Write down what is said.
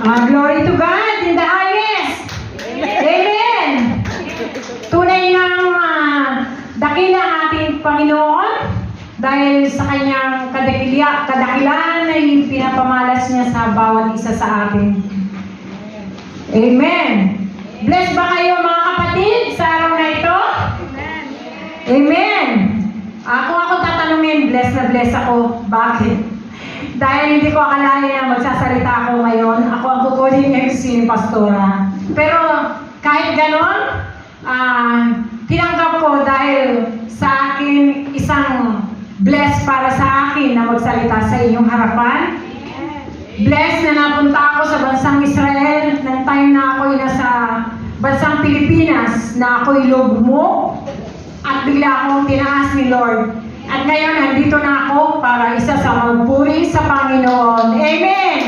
Glory to God in the highest. Amen. Tunay ngang dakila ang ating Panginoon dahil sa kanyang kadakilaan ay pinapamalas niya sa bawat isa sa atin. Amen. Bless ba kayo mga kapatid sa araw na ito? Amen. Kung ako tatanungin, bless na bless ako. Bakit? Dahil hindi ko akalain na magsasalita ako ngayon. Ako ang kukunin MC ni Pastora. Pero kahit ganon, tinanggap ko dahil sa akin isang bless para sa akin na magsalita sa inyong harapan. Bless na napunta ako sa bansang Israel ng time na ako'y nasa bansang Pilipinas na ako'y lugmo at bigla akong tinaas ni Lord. At ngayon, nandito na ako para isa sa magpuri sa Panginoon. Amen!